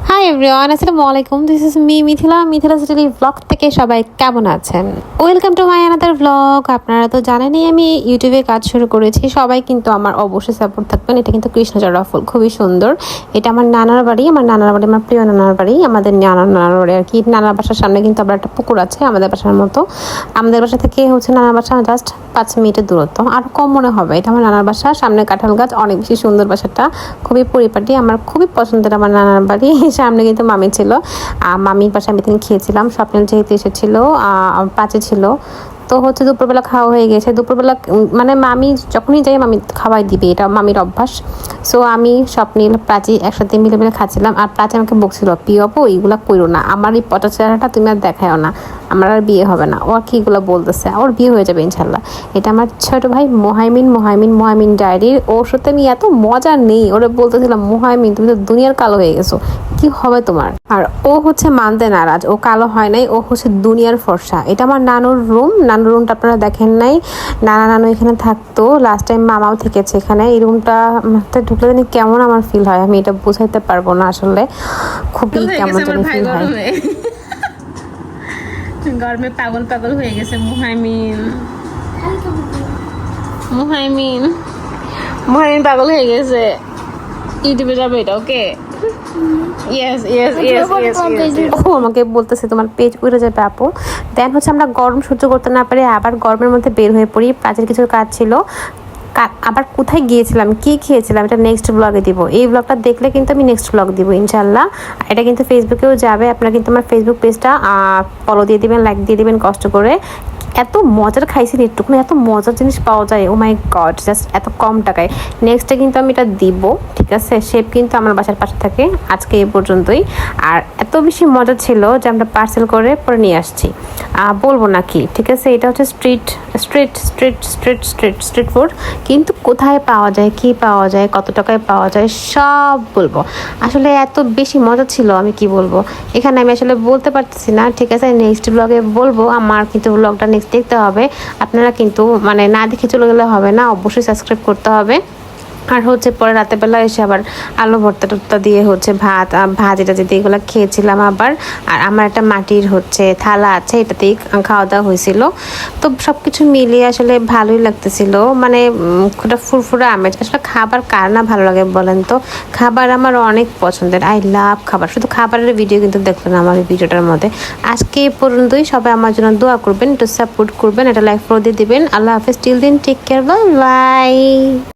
Hi everyone, আসসালামু আলাইকুম। This is me Mithila style blog থেকে সবাই কেমন আছেন? Welcome to my another blog. আপনারা তো জানেনই আমি ইউটিউবে কাজ শুরু করেছি। সবাই কিন্তু আমার অবশ্যই সাপোর্ট থাকবেন। এটা কিন্তু কৃষ্ণচূড়া ফুল, খুবই সুন্দর। এটা আমার নানার বাড়ি আমার প্রিয় নানার বাড়ি। আমাদের নানার বাড়ি আর কি। নানার বাসার সামনে কিন্তু আবার একটা পুকুর আছে আমাদের বাসার মতো। আমাদের বাসা থেকে হচ্ছে নানার বাসা জাস্ট 5 মিনিটের দূরত্ব, আর কম মনে হবে। এটা আমার নানার বাসা, সামনে কাঁঠাল গাছ, অনেক বেশি সুন্দর বাসাটা, খুবই পরিপাটি। আমার খুবই পছন্দের আমার নানার বাড়ি। সামনে কিন্তু মামি ছিল, মামির পাশে আমি দিন খেয়েছিলাম। স্বপ্নের যেহেতু এসেছিল, পাঁচে ছিল, তো হচ্ছে দুপুরবেলা খাওয়া হয়ে গেছে। দুপুরবেলা মানে মামি যখনই যাই মামি খাওয়াই দিবে, এটা মামির অভ্যাস। সো আমি স্বপ্নীল প্রাচী একসাথে মিলে খাচ্ছিলাম। আর প্রাচী আমাকে বকছিল, পিওপো এইগুলা করো না, আমার এই পচা চেহারাটা তুমি আর দেখাও না, আমার আর বিয়ে হবে না। ও আর কি এগুলো বলতেছে, ওর বিয়ে হয়ে যাবে ইনশাল্লাহ। এটা আমার ছোট ভাই মোহাইমিন ডায়েরির। ওর সাথে আমি এত মজা নেই, ওরা বলতেছিলাম মোহাইমিন তুমি তো দুনিয়ার কালো হয়ে গেছো, কি হবে তোমার? আর ও হচ্ছে মানতে নারাজ, ও কালো হয় নাই, ও হচ্ছে দুনিয়ার ফর্সা। এটা আমার নানুর রুমটা আপনারা দেখেন নাই। নানু এখানে থাকতো, লাস্ট টাইম মামাও থেকেছে এখানে। এই রুমটা ঢুকলে জানি কেমন আমার ফিল হয়, আমি এটা বোঝাইতে পারবো না আসলে। খুবই কেমন জানি ফিল হয়। গরমে পাগল হয়ে গেছে মুহাইমিন পাগল হয়ে গেছে। ইউটিউবে যাবে এটা, ওকে? আমাকে বলতেছে তোমার পেজ উড়ে যাবে আপু। দেন হচ্ছে আমরা গরম সহ্য করতে না পারে আবার গরমের মধ্যে বের হয়ে পড়ি। কাজের কিছু কাজ ছিল, আবার কোথায় গিয়েছিলাম, কি খেয়েছিলাম, এটা নেক্সট ব্লগে দিব। এই ব্লগটা দেখলে কিন্তু আমি নেক্সট ব্লগ দিব ইনশাল্লাহ। এটা কিন্তু ফেসবুকেও যাবে, আপনারা কিন্তু আমার ফেসবুক পেজটা ফলো দিয়ে দিবেন, লাইক দিয়ে দিবেন কষ্ট করে। এত মজার খাইছি একটুখানি, এত মজার জিনিস পাওয়া যায়, ও মাই গড, জাস্ট এত কম টাকায়। নেক্সটে কিন্তু আমি এটা দিব, ঠিক আছে? শেপ কিন্তু আমার বাসার পাশে থাকে। আজকে এই পর্যন্তই। আর এত বেশি মজা ছিল যে আমরা পার্সেল করে পরে নিয়ে আসছি, বলবো না কি, ঠিক আছে? এটা হচ্ছে স্ট্রিট ফুড, কিন্তু কোথায় পাওয়া যায়, কি পাওয়া যায়, কত টাকায় পাওয়া যায়, সব বলবো। আসলে এত বেশি মজা ছিল, আমি কি বলবো, এখানে আমি আসলে বলতে পারতেছি না, ঠিক আছে? নেক্সট ব্লগে বলবো। আমার কিন্তু ব্লগটা নেক্সট দেখতে হবে। আপনারা কিন্তু মানে না দেখে চলে গেলে হবে না, অবশ্যই সাবস্ক্রাইব করতে হবে। আর হচ্ছে পরে রাতের বেলা এসে আবার আলু ভর্তা দিয়ে হচ্ছে ভাজিটা যেতে এগুলো খেয়েছিলাম আবার। আর আমার একটা মাটির হচ্ছে থালা আছে, এটাতেই খাওয়া দাওয়া হয়েছিল। তো সব কিছু মিলিয়ে আসলে ভালোই লাগতেছিল, মানে একটা ফুরফুরা আমেজ। আসলে খাবার কার না ভালো লাগে বলেন তো? খাবার আমার অনেক পছন্দের, আই লাভ খাবার। শুধু খাবারের ভিডিও কিন্তু দেখবেন আমার এই ভিডিওটার মধ্যে। আজকে এই পর্যন্তই। সবাই আমার জন্য দোয়া করবেন, একটু সাপোর্ট করবেন, এটা লাইক করে দিয়ে দিবেন। আল্লাহ হাফেজ, টিল দিন, টেক কেয়ার, বাই বাই।